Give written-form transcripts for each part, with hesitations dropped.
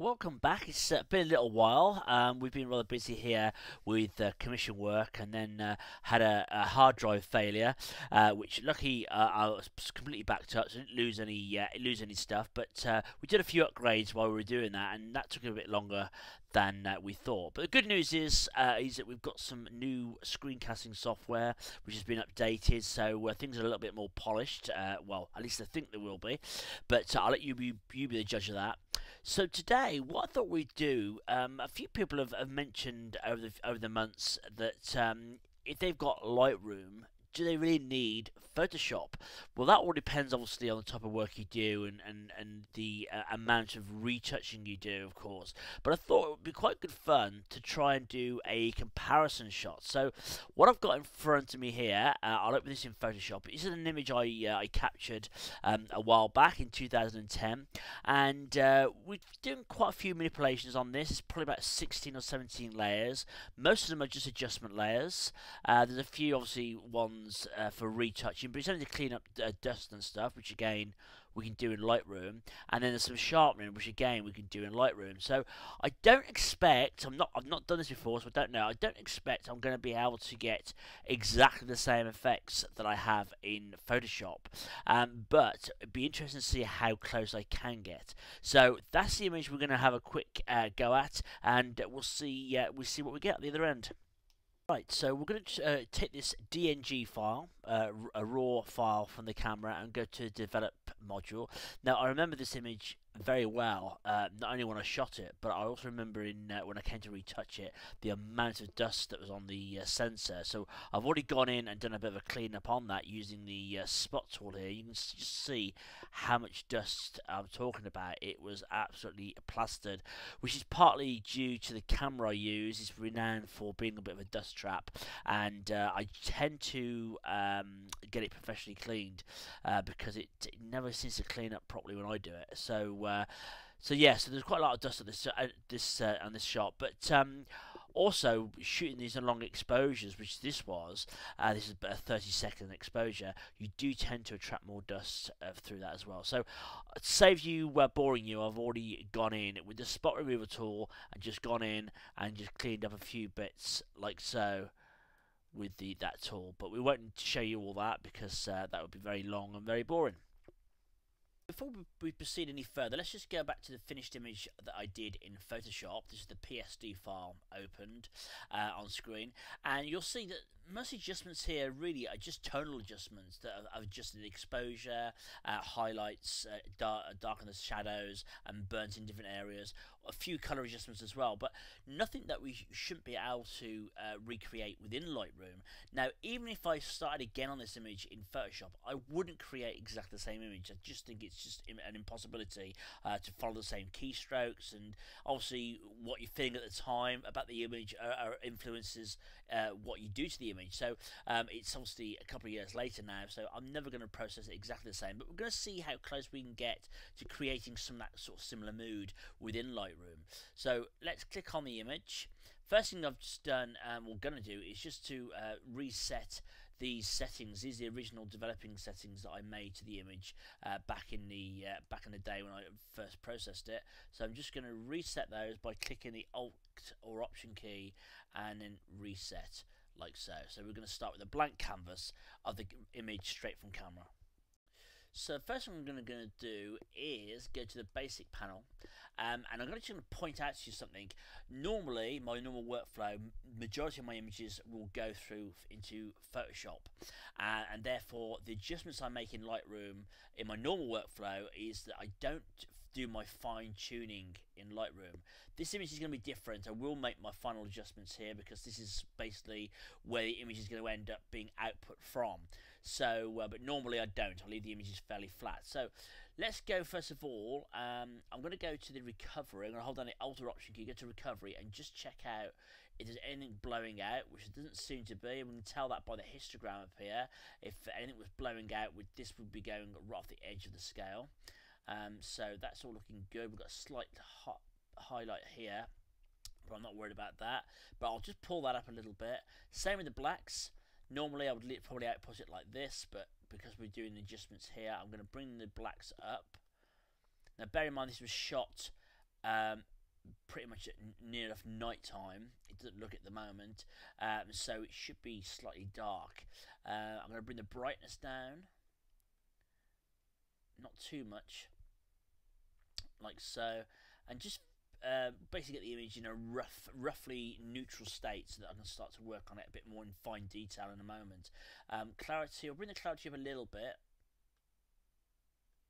welcome back. It's been a little while. We've been rather busy here with commission work, and then had a hard drive failure, which lucky I was completely backed up, so I didn't lose any stuff. But we did a few upgrades while we were doing that, and that took a bit longer than we thought. But the good news is that we've got some new screencasting software which has been updated, so things are a little bit more polished. Well, at least I think they will be. But I'll let you be the judge of that. So today, what I thought we'd do, a few people have mentioned over the months that if they've got Lightroom, do they really need Photoshop? Well, that all depends obviously on the type of work you do and the amount of retouching you do, of course. But I thought it would be quite good fun to try and do a comparison shot. So what I've got in front of me here, I'll open this in Photoshop. This is an image I captured a while back in 2010, and we're doing quite a few manipulations on this. It's probably about 16 or 17 layers. Most of them are just adjustment layers. There's a few obviously ones for retouching, but it's only to clean up dust and stuff, which again we can do in Lightroom. And then there's some sharpening, which again we can do in Lightroom. So I don't expect, I've not done this before, so I don't know. I don't expect I'm going to be able to get exactly the same effects that I have in Photoshop. But it'd be interesting to see how close I can get. So that's the image we're going to have a quick go at, and we'll see what we get at the other end. Right, so we're going to take this DNG file, a raw file from the camera, and go to develop module. Now, I remember this image very well, not only when I shot it, but I also remember when I came to retouch it, the amount of dust that was on the sensor. So I've already gone in and done a bit of a clean up on that using the spot tool here. You can just see how much dust I'm talking about. It was absolutely plastered, which is partly due to the camera I use. It's renowned for being a bit of a dust trap, and I tend to get it professionally cleaned because it never seems to clean up properly when I do it. So yeah, so there's quite a lot of dust on this shot, but also shooting these in long exposures, which this was, this is a 30-second exposure, you do tend to attract more dust through that as well. So to save you boring you, I've already gone in with the spot remover tool and just gone in and just cleaned up a few bits like so with that tool. But we won't show you all that because that would be very long and very boring. Before we proceed any further, let's just go back to the finished image that I did in Photoshop. This is the PSD file opened on screen, and you'll see that most adjustments here really are just tonal adjustments that have adjusted the exposure, highlights, darken the shadows, and burnt in different areas. A few color adjustments as well, but nothing that we shouldn't be able to recreate within Lightroom. Now, even if I started again on this image in Photoshop, I wouldn't create exactly the same image. I just think it's just an impossibility to follow the same keystrokes, and obviously what you're feeling at the time about the image influences what you do to the image. So it's obviously a couple of years later now, so I'm never going to process it exactly the same, but we're going to see how close we can get to creating some of that sort of similar mood within Lightroom. So let's click on the image. First thing I've just done, we're going to do, is just to reset these settings. These are the original developing settings that I made to the image back in the day when I first processed it. So I'm just going to reset those by clicking the Alt or Option key and then reset like so. So we're going to start with a blank canvas of the image straight from camera. So first thing I'm going to do is go to the basic panel, and I'm going to point out to you something. Normally, my normal workflow, majority of my images will go through into Photoshop, and therefore the adjustments I make in Lightroom in my normal workflow is that I don't do my fine tuning in Lightroom. This image is going to be different. I will make my final adjustments here because this is basically where the image is going to end up being output from. So, but normally I don't. I leave the images fairly flat. So let's go first of all. I'm going to go to the recovery. I'm going to hold down the Alt or Option key, go to recovery, and just check out if there's anything blowing out, which it doesn't seem to be. We can tell that by the histogram up here. If anything was blowing out, this would be going right off the edge of the scale. So that's all looking good. We've got a slight highlight here, but I'm not worried about that. But I'll just pull that up a little bit. Same with the blacks. Normally I would probably output it like this, but because we're doing adjustments here, I'm going to bring the blacks up. Now bear in mind this was shot pretty much at near enough night time. It doesn't look at the moment, so it should be slightly dark. I'm going to bring the brightness down, not too much, like so, and just basically get the image in a roughly neutral state so that I can start to work on it a bit more in fine detail in a moment. Clarity, I'll bring the clarity up a little bit.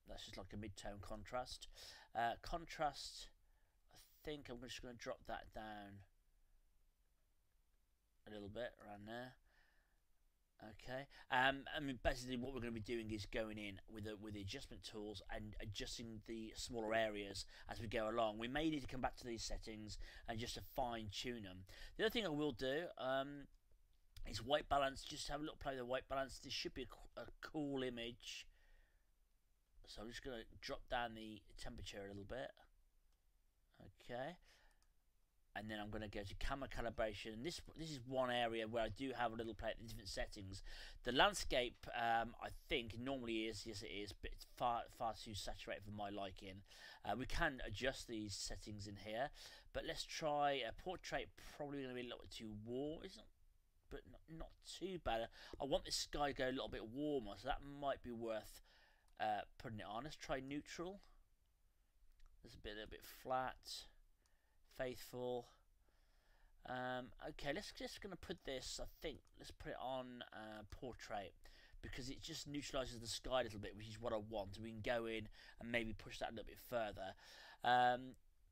That's just like a mid-tone contrast. Contrast, I think I'm just going to drop that down a little bit around there. Okay. I mean, basically, what we're going to be doing is going in with the adjustment tools and adjusting the smaller areas as we go along. We may need to come back to these settings and just to fine tune them. The other thing I will do is white balance. Just have a little play with the white balance. This should be a cool image. So I'm just going to drop down the temperature a little bit. Okay. And then I'm going to go to camera calibration. This is one area where I do have a little play at the different settings. The landscape, I think, normally is, yes it is, but it's far too saturated for my liking. We can adjust these settings in here, but let's try a portrait. Probably going to be a little bit too warm, isn't it? But not too bad. I want this sky to go a little bit warmer, so that might be worth putting it on. Let's try neutral. There's a little bit flat. Faithful. Okay, let's just gonna put this. I think let's put it on portrait because it just neutralizes the sky a little bit, which is what I want. We can go in and maybe push that a little bit further.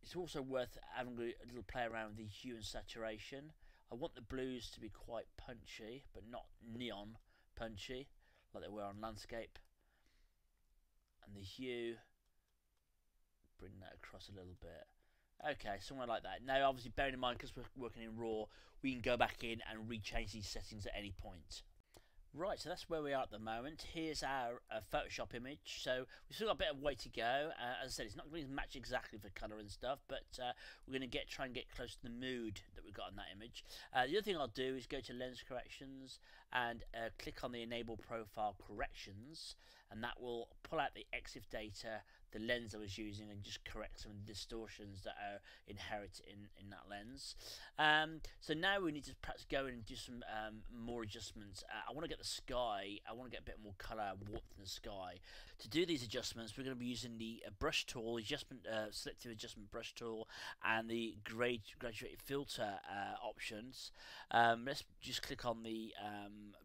It's also worth having a little play around with the hue and saturation. I want the blues to be quite punchy, but not neon punchy like they were on landscape. And the hue, bring that across a little bit. Okay, somewhere like that. Now, obviously, bearing in mind, because we're working in RAW, we can go back in and rechange these settings at any point. Right, so that's where we are at the moment. Here's our Photoshop image. So we've still got a bit of way to go. As I said, it's not going to match exactly for colour and stuff, but we're going to try and get close to the mood that we've got in that image. The other thing I'll do is go to Lens Corrections and click on the Enable Profile Corrections, and that will pull out the EXIF data, the lens I was using, and just correct some of the distortions that are inherent in that lens. So now we need to perhaps go in and do some more adjustments. I want to get the sky, I want to get a bit more colour and warmth in the sky. To do these adjustments, we're going to be using the brush tool, selective adjustment brush tool, and the graduated filter options. Let's just click on the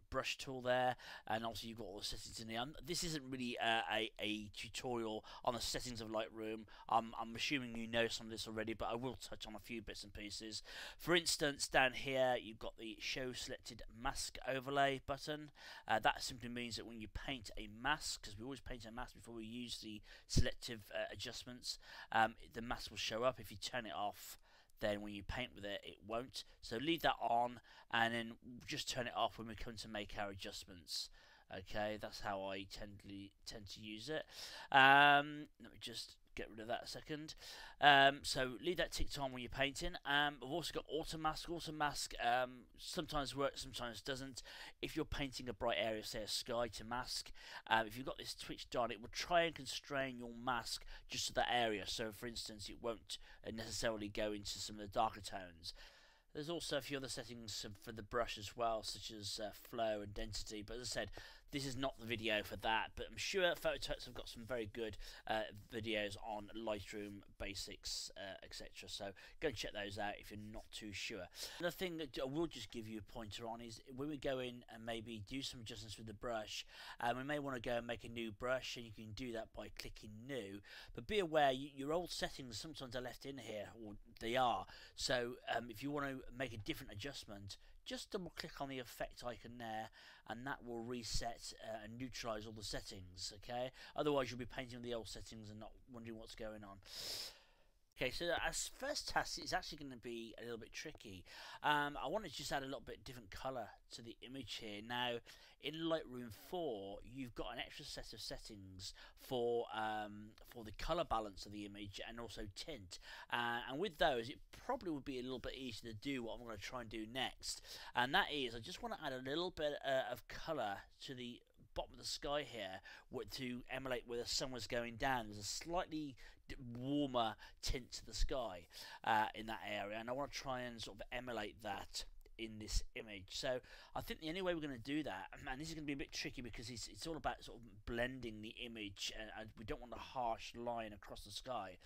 brush tool there, and obviously you've got all the settings in there. This isn't really a tutorial on the settings of Lightroom. I'm assuming you know some of this already, but I will touch on a few bits and pieces. For instance, down here you've got the Show Selected Mask Overlay button. That simply means that when you paint a mask, because we always paint a mask before we use the selective adjustments, the mask will show up. If you turn it off, then when you paint with it, it won't. So leave that on, and then just turn it off when we come to make our adjustments. Okay, that's how I tend to use it. Let me just get rid of that a second. So leave that ticked on when you're painting. I've also got Auto Mask. Auto Mask sometimes works, sometimes doesn't. If you're painting a bright area, say a sky to mask, if you've got this switched on, it will try and constrain your mask just to that area. So for instance, it won't necessarily go into some of the darker tones. There's also a few other settings for the brush as well, such as flow and density, but as I said, this is not the video for that, but I'm sure Phototuts have got some very good videos on Lightroom basics, etc. So go and check those out if you're not too sure. Another thing that I will just give you a pointer on is when we go in and maybe do some adjustments with the brush, we may want to go and make a new brush, and you can do that by clicking New, but be aware your old settings sometimes are left in here, or they are, so if you want to make a different adjustment, just double click on the effect icon there, and that will reset and neutralize all the settings. Okay, otherwise you'll be painting with the old settings and not wondering what's going on. Okay, so our first task is actually going to be a little bit tricky. I want to just add a little bit different colour to the image here. Now, in Lightroom 4, you've got an extra set of settings for the colour balance of the image and also tint. And with those, it probably would be a little bit easier to do what I'm going to try and do next. And that is, I just want to add a little bit of colour to the bottom of the sky here to emulate where the sun was going down. There's a slightly warmer tint to the sky in that area, and I want to try and sort of emulate that in this image. So I think the only way we're going to do that, and this is going to be a bit tricky because it's all about sort of blending the image, and we don't want a harsh line across the sky.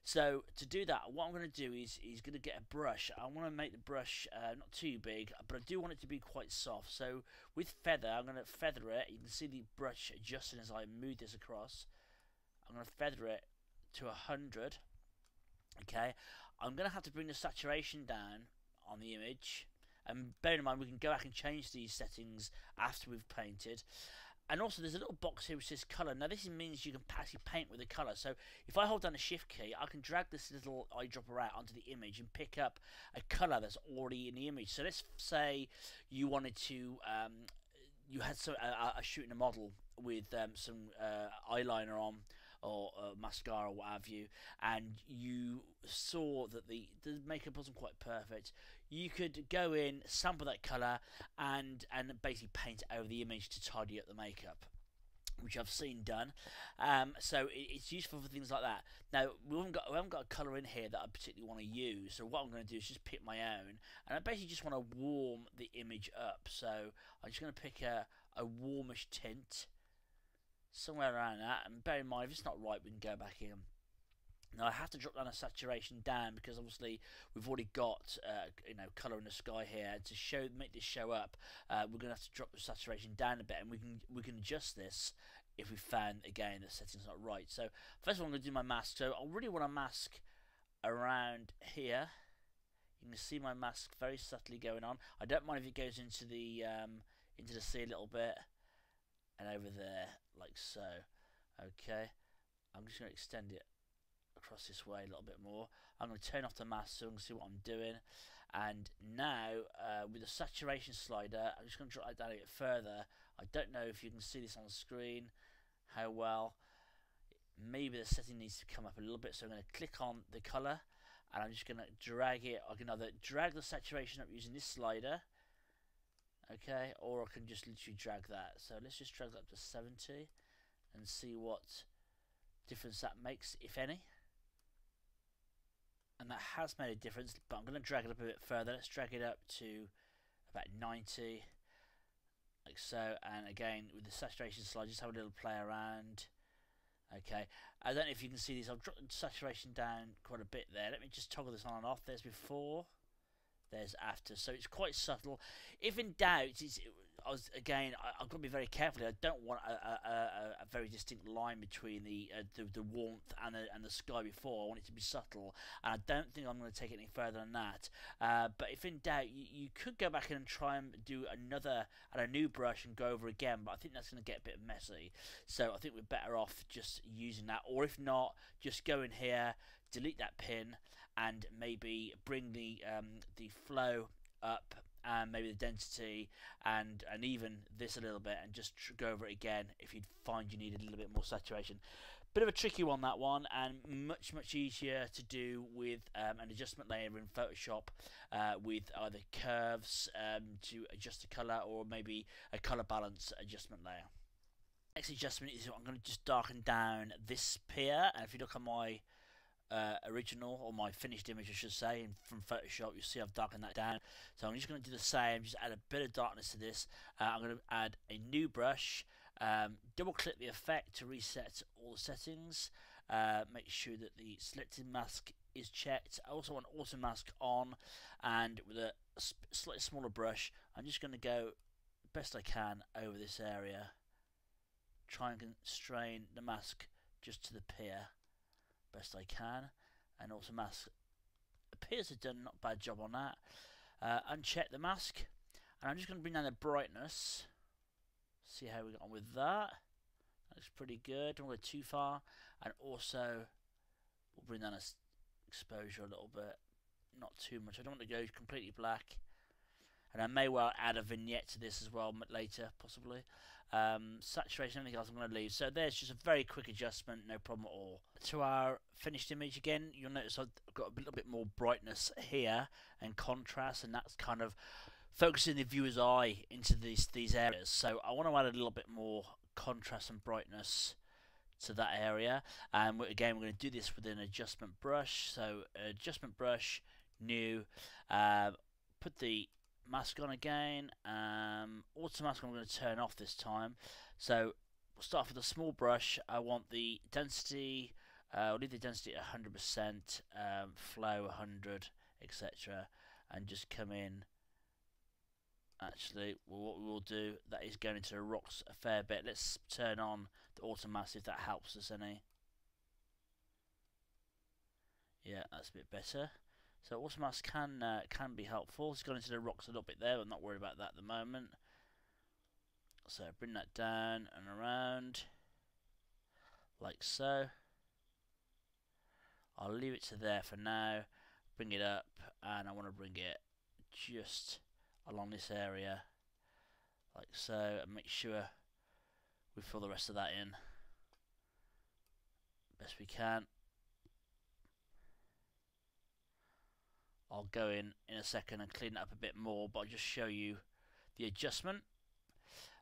So to do that, what I'm going to do is going to get a brush. I want to make the brush not too big, but I do want it to be quite soft. So with feather, I'm going to feather it. You can see the brush adjusting as I move this across. I'm going to feather it to 100. Okay, I'm going to have to bring the saturation down on the image. And bear in mind, we can go back and change these settings after we've painted. And also, there's a little box here which says colour. Now, this means you can actually paint with the colour. So, if I hold down the Shift key, I can drag this little eyedropper out onto the image and pick up a colour that's already in the image. So, let's say you wanted to, you had a shooting a model with some eyeliner on, or mascara or what have you, and you saw that the makeup wasn't quite perfect, you could go in, sample that colour, and basically paint over the image to tidy up the makeup, which I've seen done. So it's useful for things like that. Now we haven't got a colour in here that I particularly want to use, so what I'm going to do is just pick my own, and I basically just want to warm the image up. So I'm just going to pick a warmish tint, somewhere around that, and bear in mind if it's not right we can go back in. Now I have to drop down the saturation down because obviously we've already got colour in the sky here. To make this show up, we're going to have to drop the saturation down a bit, and we can adjust this if we found again the setting's not right. So first of all I'm going to do my mask. So I really want to mask around here. You can see my mask very subtly going on. I don't mind if it goes into the sea a little bit, and over there like so. Okay, I'm just going to extend it across this way a little bit more. I'm going to turn off the mask so you can see what I'm doing, and now with the saturation slider I'm just going to drop that down a bit further. I don't know if you can see this on the screen how well. Maybe the setting needs to come up a little bit, so I'm going to click on the colour and I'm just going to drag it. I can either drag the saturation up using this slider, okay, or I can just literally drag that. So let's just drag that up to 70 and see what difference that makes, if any. And that has made a difference, but I'm going to drag it up a bit further. Let's drag it up to about 90, like so. And again, with the saturation slide, just have a little play around. Okay, I don't know if you can see this. I've dropped the saturation down quite a bit there. Let me just toggle this on and off. There's before, there's after, so it's quite subtle. If in doubt, I've got to be very careful. I don't want a very distinct line between the warmth and the sky before. I want it to be subtle, and I don't think I'm going to take it any further than that. But if in doubt, you could go back in and try and do a new brush and go over again. But I think that's going to get a bit messy. So I think we're better off just using that, or if not, just go in here, delete that pin, and maybe bring the flow up, and maybe the density, and even this a little bit, and just go over it again if you find you need a little bit more saturation. Bit of a tricky one, that one, and much easier to do with an adjustment layer in Photoshop with either curves to adjust the colour, or maybe a colour balance adjustment layer. Next adjustment is I'm going to just darken down this pier, and if you look at my original, or my finished image I should say, from Photoshop, you see I've darkened that down. So I'm just going to do the same, just add a bit of darkness to this. I'm going to add a new brush, double click the effect to reset all the settings, make sure that the selected mask is checked. I also want auto mask on, and with a slightly smaller brush I'm just going to go best I can over this area, try and constrain the mask just to the pier best I can, and also mask appears to have done not a bad job on that. Uncheck the mask, and I'm just going to bring down the brightness, see how we got on with that. That looks pretty good, don't go too far, and also we'll bring down exposure a little bit, not too much. I don't want to go completely black. And I may well add a vignette to this as well later, possibly. Saturation, anything else I'm going to leave. So there's just a very quick adjustment, no problem at all. To our finished image again, you'll notice I've got a little bit more brightness here and contrast, and that's kind of focusing the viewer's eye into these areas. So I want to add a little bit more contrast and brightness to that area, and again we're going to do this with an adjustment brush. So adjustment brush, new, put the mask on again. Auto mask I'm going to turn off this time. So we'll start off with a small brush. I want the density, I'll leave the density at 100%, flow 100, etc., and just come in. Actually, what we will do, that is going into the rocks a fair bit. Let's turn on the auto mask if that helps us any. Yeah, that's a bit better. So auto mask can be helpful. It's gone into the rocks a little bit there. I'm not worried about that at the moment. So bring that down and around, like so. I'll leave it to there for now. Bring it up, and I want to bring it just along this area, like so, and make sure we fill the rest of that in best we can. I'll go in a second and clean it up a bit more, but I'll just show you the adjustment.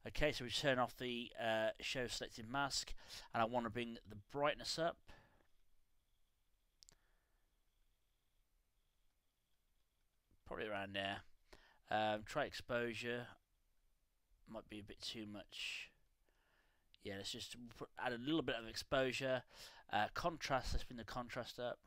Okay, so we turn off the show selected mask, and I want to bring the brightness up. Probably around there. Try exposure. Might be a bit too much. Yeah, let's just add a little bit of exposure. Contrast, let's bring the contrast up.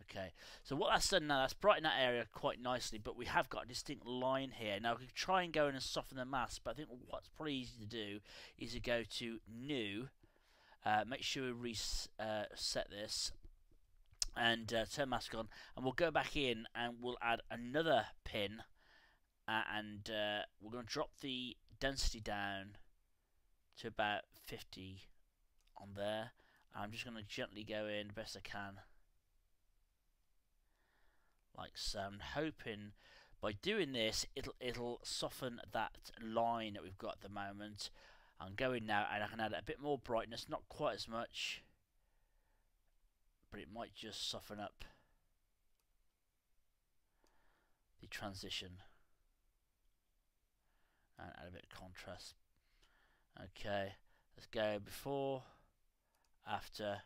Okay, so what that's done now, that's brightened that area quite nicely, but we have got a distinct line here. Now we could try and go in and soften the mask, but I think what's probably easy to do is to go to New, make sure we reset this, and turn mask on, and we'll go back in and we'll add another pin, and we're going to drop the density down to about 50 on there. I'm just going to gently go in the best I can, like so. I'm hoping by doing this it'll soften that line that we've got at the moment. I'm going now, and I can add a bit more brightness, not quite as much, but it might just soften up the transition and add a bit of contrast. Okay, let's go before, after.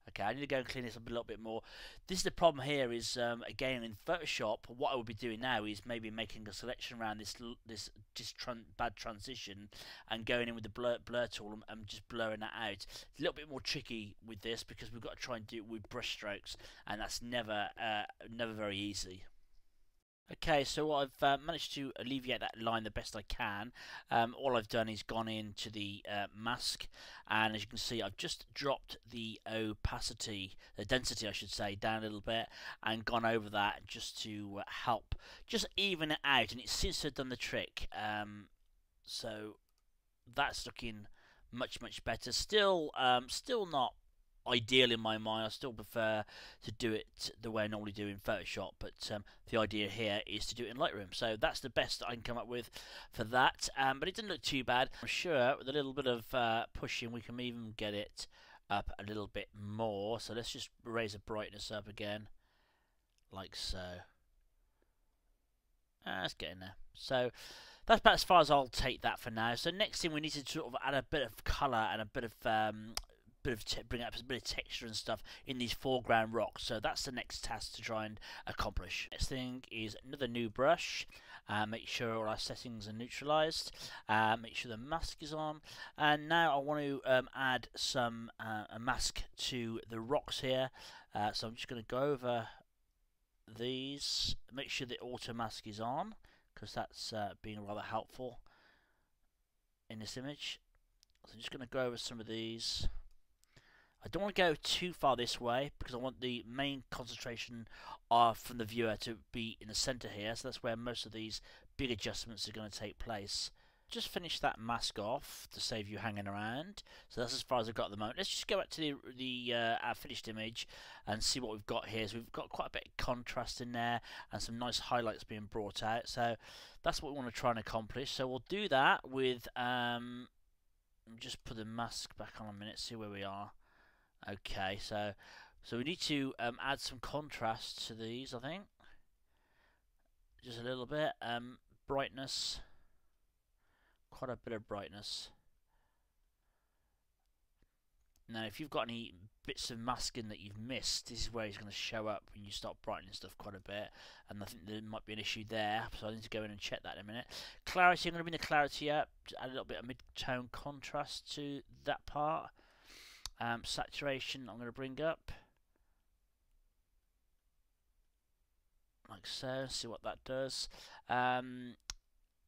Okay, I need to go and clean this up a little bit more. This is the problem here is, again, in Photoshop, what I would be doing now is maybe making a selection around this bad transition and going in with the blur tool and just blurring that out. It's a little bit more tricky with this because we've got to try and do it with brush strokes, and that's never very easy. Okay, so I've managed to alleviate that line the best I can. All I've done is gone into the mask, and as you can see, I've just dropped the opacity, the density I should say, down a little bit, and gone over that just to help just even it out, and it seems to have done the trick. So that's looking much better. Still not ideal in my mind. I still prefer to do it the way I normally do in Photoshop, but the idea here is to do it in Lightroom, so that's the best I can come up with for that. But it didn't look too bad. I'm sure with a little bit of pushing we can even get it up a little bit more. So let's just raise the brightness up again, like so. Let's get in there. So that's about as far as I'll take that for now. So next thing, we need to sort of add a bit of colour and a bit of bring up a bit of texture and stuff in these foreground rocks. So that's the next task to try and accomplish. Next thing is another new brush. Make sure all our settings are neutralized. Make sure the mask is on. And now I want to add some a mask to the rocks here. So I'm just going to go over these. Make sure the auto mask is on, because that's being rather helpful in this image. So I'm just going to go over some of these. I don't want to go too far this way because I want the main concentration from the viewer to be in the center here, so that's where most of these big adjustments are going to take place. Just finish that mask off to save you hanging around. So that's as far as I've got at the moment. Let's just go back to our finished image and see what we've got here. So we've got quite a bit of contrast in there and some nice highlights being brought out. So that's what we want to try and accomplish. So we'll do that with just put the mask back on a minute, see where we are. Okay, so we need to add some contrast to these, I think. just a little bit. Brightness, quite a bit of brightness. Now, if you've got any bits of masking that you've missed, this is where it's going to show up when you start brightening stuff quite a bit. And I think there might be an issue there, so I need to go in and check that in a minute. Clarity, I'm going to bring the clarity up, add a little bit of mid-tone contrast to that part. Saturation, I'm going to bring up. Like so, see what that does.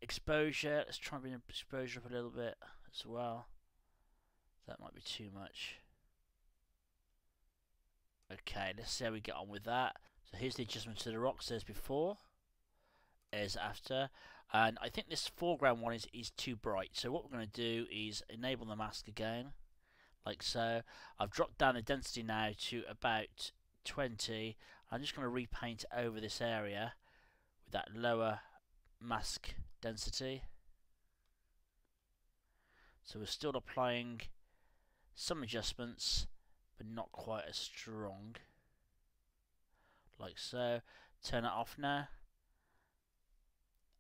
Exposure, let's try and bring the exposure up a little bit as well. That might be too much. Okay, let's see how we get on with that. So here's the adjustment to the rocks. There's before, there's after, and I think this foreground one is too bright. So what we're going to do is enable the mask again, like so. I've dropped down the density now to about 20. I'm just going to repaint over this area with that lower mask density. So we're still applying some adjustments, but not quite as strong, like so. Turn it off now,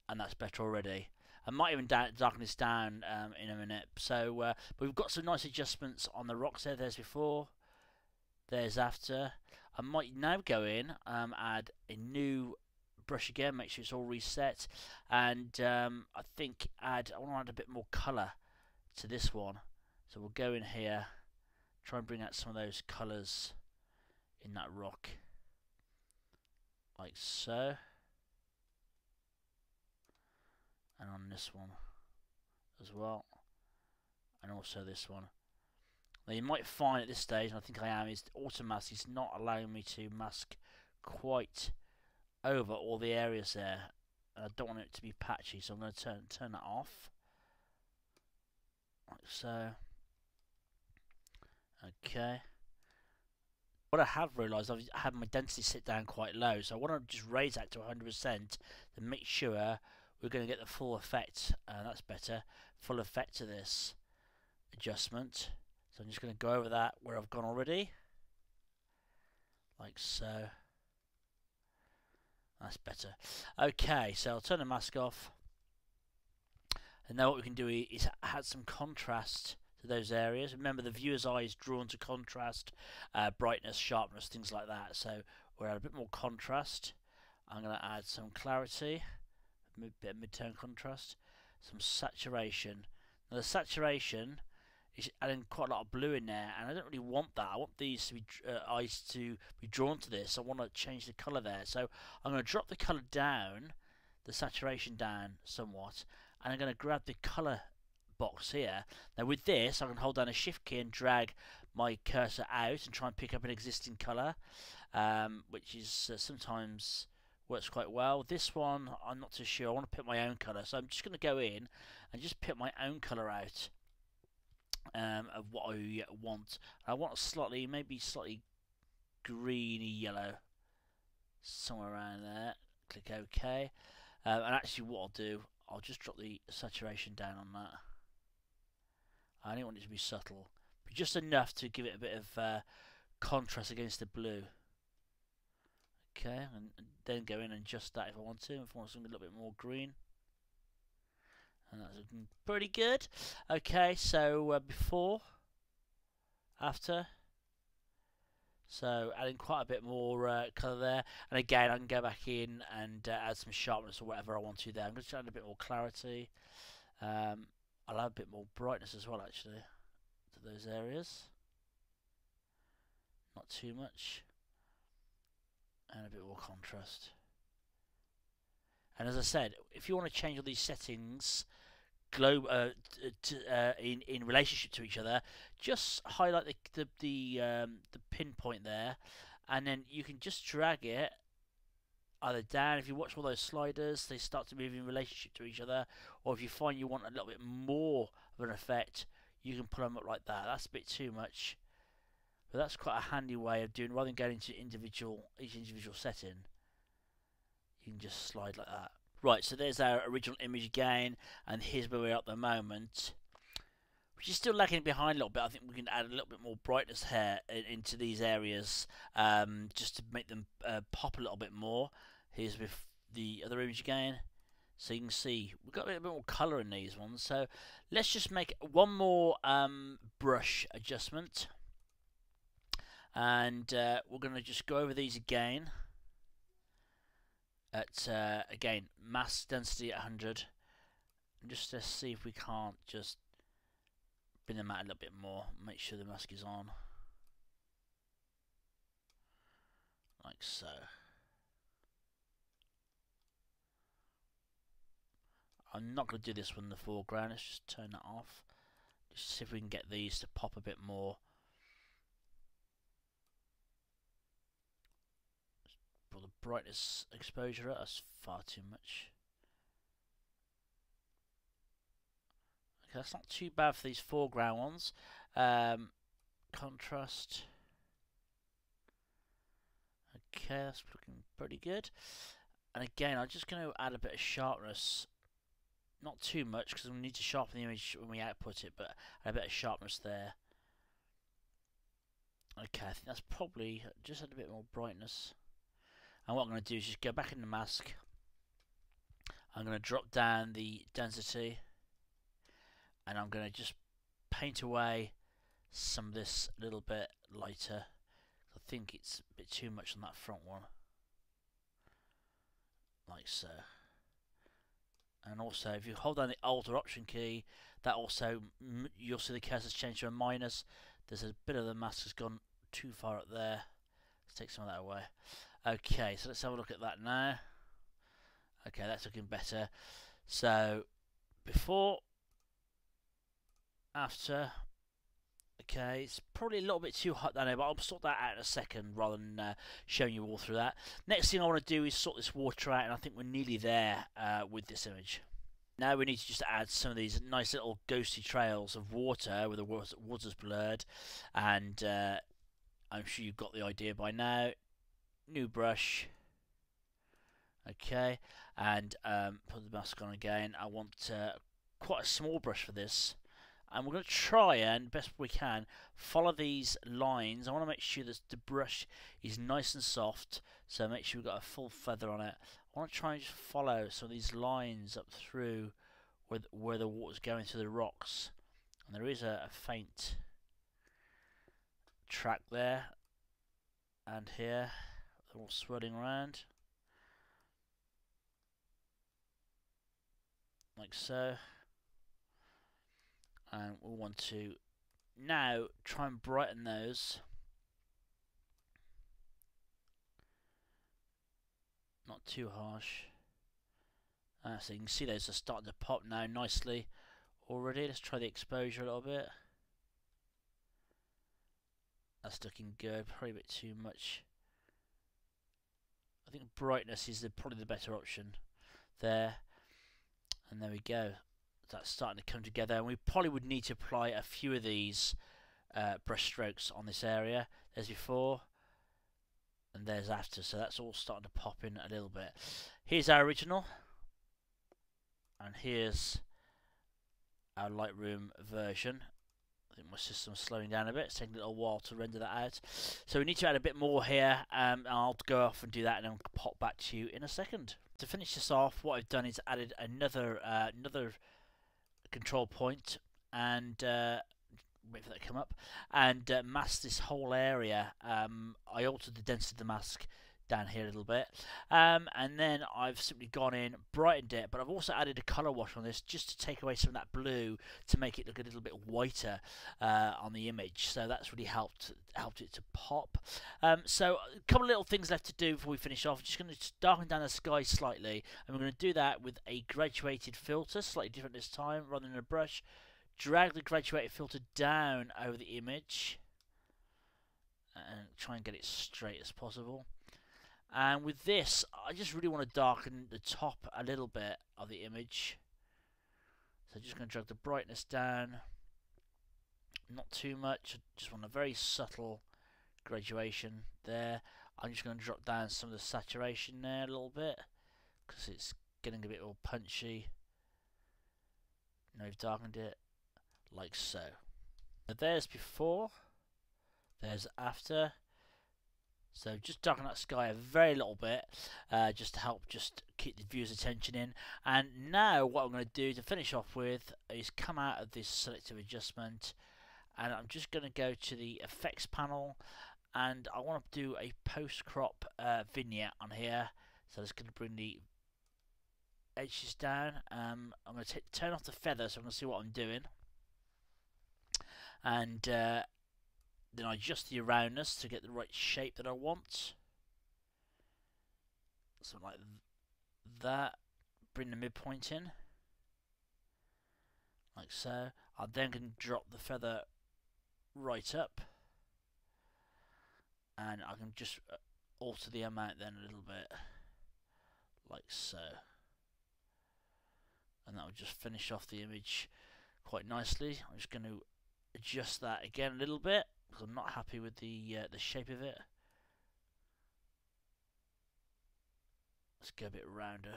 and that's better already. I might even darken this down in a minute. So, but we've got some nice adjustments on the rocks there. There's before, there's after. I might now go in, add a new brush again, make sure it's all reset, and I think I want to add a bit more colour to this one. So we'll go in here, try and bring out some of those colours in that rock, like so, and on this one as well, and also this one. Now you might find at this stage, and I think I am, is auto mask is not allowing me to mask quite over all the areas there, and I don't want it to be patchy, so I'm going to turn that off, like so. Okay. What I have realised, I've had my density sit down quite low, so I want to just raise that to 100% to make sure we're going to get the full effect, and that's better, full effect of this adjustment. So I'm just going to go over that where I've gone already, like so. That's better. Okay, so I'll turn the mask off, and now what we can do is add some contrast to those areas. Remember, the viewer's eye is drawn to contrast, brightness, sharpness, things like that. So we'll add a bit more contrast. I'm going to add some clarity, a bit of mid-tone contrast, some saturation. Now the saturation is adding quite a lot of blue in there, and I don't really want that. I want these to be eyes to be drawn to this. I want to change the colour there. So I'm going to drop the colour down, the saturation down somewhat, and I'm going to grab the colour box here. Now with this, I can hold down a shift key and drag my cursor out and try and pick up an existing colour, which is sometimes works quite well. This one, I'm not too sure. I want to pick my own colour, so I'm just going to go in and just pick my own colour out of what I want. I want a slightly, maybe slightly greeny yellow, somewhere around there. Click OK, and actually what I'll do, I'll just drop the saturation down on that. I don't want it to be subtle, but just enough to give it a bit of contrast against the blue. Okay, and then go in and adjust that if I want to. If I want something a little bit more green, and that's looking pretty good. Okay, so before, after. So adding quite a bit more colour there, and again I can go back in and add some sharpness or whatever I want to there. I'm going to add a bit more clarity. I'll add a bit more brightness as well, actually, to those areas. Not too much, and a bit more contrast. And as I said, if you want to change all these settings in relationship to each other, just highlight the pinpoint there, and then you can just drag it either down. If you watch all those sliders, they start to move in relationship to each other, or if you find you want a little bit more of an effect, you can pull them up like that. That's a bit too much, but that's quite a handy way of doing, rather than going into each individual setting, you can just slide like that. Right, so there's our original image again, and here's where we're at the moment, which is still lagging behind a little bit. I think we can add a little bit more brightness here into these areas, just to make them pop a little bit more. Here's with the other image again. So you can see we've got a bit more colour in these ones. So let's just make one more brush adjustment. And we're going to just go over these again. At again, mask density at 100. And just to see if we can't just bring them out a little bit more. Make sure the mask is on. Like so. I'm not going to do this one in the foreground. Let's just turn that off. Just see if we can get these to pop a bit more. Put the brightness exposure up. That's far too much. Okay, that's not too bad for these foreground ones. Contrast. Okay, that's looking pretty good. And again, I'm just going to add a bit of sharpness. Not too much, because we need to sharpen the image when we output it, but a bit of sharpness there. Okay, I think that's probably just add a bit more brightness. And what I'm going to do is just go back in the mask. I'm going to drop down the density, and I'm going to just paint away some of this a little bit lighter. I think it's a bit too much on that front one. Like so. And also, if you hold down the Alt or Option key, that also, you'll see the cursor's changed to a minus. There's a bit of the mask has gone too far up there. Let's take some of that away. Okay, so let's have a look at that now. Okay, that's looking better. So, before, after. Okay, it's probably a little bit too hot down there, but I'll sort that out in a second rather than showing you all through that. Next thing I want to do is sort this water out, and I think we're nearly there with this image. Now we need to just add some of these nice little ghosty trails of water where the water's blurred, and I'm sure you've got the idea by now. New brush. Okay, and put the mask on again. I want quite a small brush for this. And we're going to try and, best we can, follow these lines. I want to make sure that the brush is nice and soft, so make sure we've got a full feather on it. I want to try and just follow some of these lines up through where the water's going through the rocks. And there is a faint track there, and here, they're all swirling around. Like so. And we want to now try and brighten those. Not too harsh. So you can see those are starting to pop now nicely already. Let's try the exposure a little bit. That's looking good. Probably a bit too much. I think brightness is probably the better option there. And there we go. That's starting to come together, and we probably would need to apply a few of these brush strokes on this area. There's before and there's after, so that's all starting to pop in a little bit. Here's our original, and here's our Lightroom version. I think my system's slowing down a bit. It's taking a little while to render that out, so we need to add a bit more here, and I'll go off and do that and then pop back to you in a second. To finish this off, what I've done is added another control point, and wait for that to come up, and mask this whole area. I altered the density of the mask down here a little bit, and then I've simply gone in, brightened it, but I've also added a color wash on this just to take away some of that blue to make it look a little bit whiter on the image. So that's really helped it to pop. So a couple of little things left to do before we finish off. Just going to darken down the sky slightly, and we're going to do that with a graduated filter, slightly different this time rather than a brush. Drag the graduated filter down over the image and try and get it straight as possible. And with this, I just really want to darken the top a little bit of the image. So I'm just going to drag the brightness down. Not too much, I just want a very subtle graduation there. I'm just going to drop down some of the saturation there a little bit, because it's getting a bit more punchy. Now we've darkened it, like so. Now there's before, there's after. So just darken that sky a very little bit, just to help just keep the viewer's attention in. And now what I'm going to do to finish off with is come out of this selective adjustment, and I'm just going to go to the effects panel, and I want to do a post crop vignette on here. So I'm just going to bring the edges down. I'm going to turn off the feather so I can see what I'm doing, and then I adjust the roundness to get the right shape that I want. Something like that. Bring the midpoint in, like so. I then can drop the feather right up, and I can just alter the amount then a little bit, like so. And that will just finish off the image quite nicely. I'm just going to adjust that again a little bit, because I'm not happy with the shape of it. Let's go a bit rounder.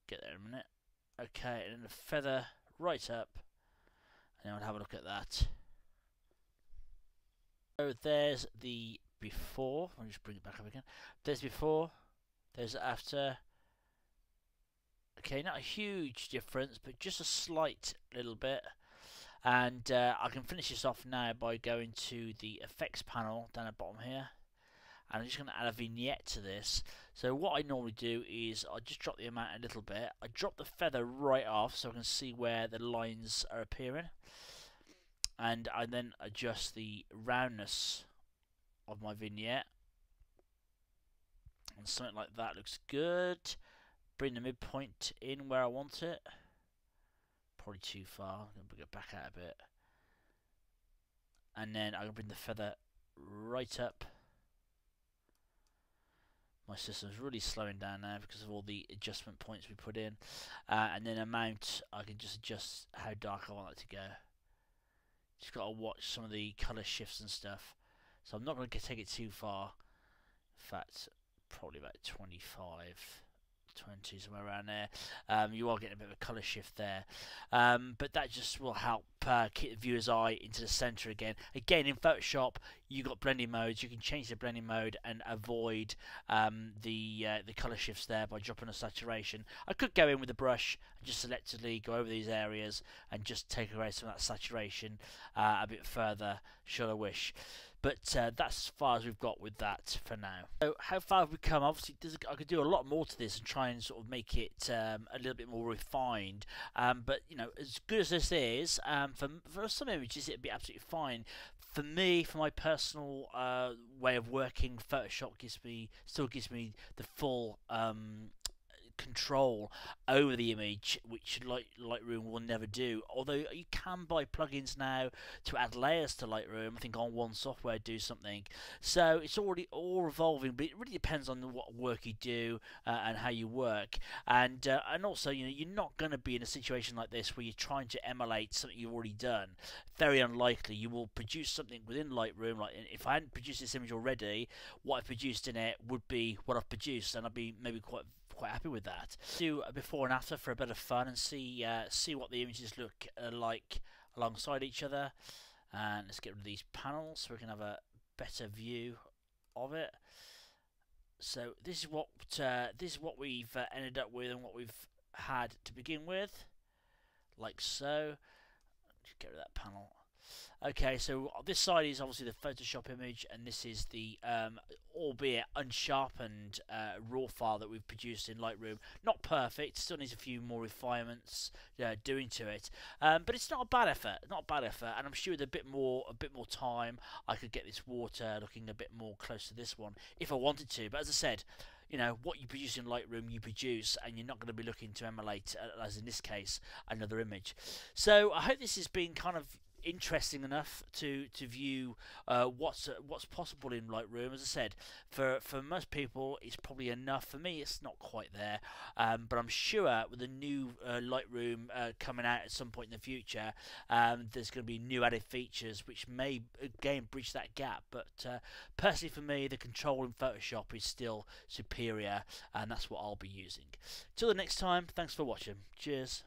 Get there in a minute. Okay, and then the feather right up, and then I'll have a look at that. So there's the before. I'll just bring it back up again. There's before, there's after. Okay, not a huge difference, but just a slight little bit. And I can finish this off now by going to the effects panel down at the bottom here, and I'm just going to add a vignette to this. So what I normally do is I just drop the amount a little bit. I drop the feather right off so I can see where the lines are appearing, and I then adjust the roundness of my vignette, and something like that looks good. Bring the midpoint in where I want it. Probably too far. I'm going to bring it back out a bit. And then I can bring the feather right up. My system's really slowing down now because of all the adjustment points we put in. And then amount, I can just adjust how dark I want it to go. Just got to watch some of the colour shifts and stuff. So I'm not going to take it too far. In fact, probably about 25. 20, somewhere around there. You are getting a bit of a colour shift there, but that just will help keep the viewer's eye into the centre again. Again, in Photoshop, you've got blending modes. You can change the blending mode and avoid the colour shifts there by dropping a saturation. I could go in with a brush and just selectively go over these areas and just take away some of that saturation a bit further, should I wish. But that's as far as we've got with that for now. So how far have we come? Obviously, I could do a lot more to this and try and sort of make it a little bit more refined. But you know, as good as this is, for some images it'd be absolutely fine. For me, for my personal way of working, Photoshop still gives me the full control over the image, which Lightroom will never do. Although you can buy plugins now to add layers to Lightroom. I think on One Software do something. So it's already all evolving, but it really depends on what work you do and how you work. And also, you know, you're not going to be in a situation like this where you're trying to emulate something you've already done. Very unlikely. You will produce something within Lightroom. Like if I hadn't produced this image already, what I've produced in it would be what I've produced, and I'd be maybe quite happy with that. Do a before and after for a bit of fun and see what the images look like alongside each other. And let's get rid of these panels so we can have a better view of it. So this is what we've ended up with and what we've had to begin with, like so. Just get rid of that panel. Okay, so this side is obviously the Photoshop image, and this is the albeit unsharpened raw file that we've produced in Lightroom. Not perfect, still needs a few more refinements doing to it, but it's not a bad effort. Not a bad effort, and I'm sure with a bit more time, I could get this water looking a bit more close to this one if I wanted to. But as I said, you know, what you produce in Lightroom, you produce, and you're not going to be looking to emulate, as in this case, another image. So I hope this has been kind of interesting enough to view what's possible in Lightroom. As I said, for most people it's probably enough. For me, it's not quite there, but I'm sure with the new Lightroom coming out at some point in the future, there's going to be new added features which may again bridge that gap. But personally for me, the control in Photoshop is still superior, and that's what I'll be using. Till the next time, thanks for watching. Cheers.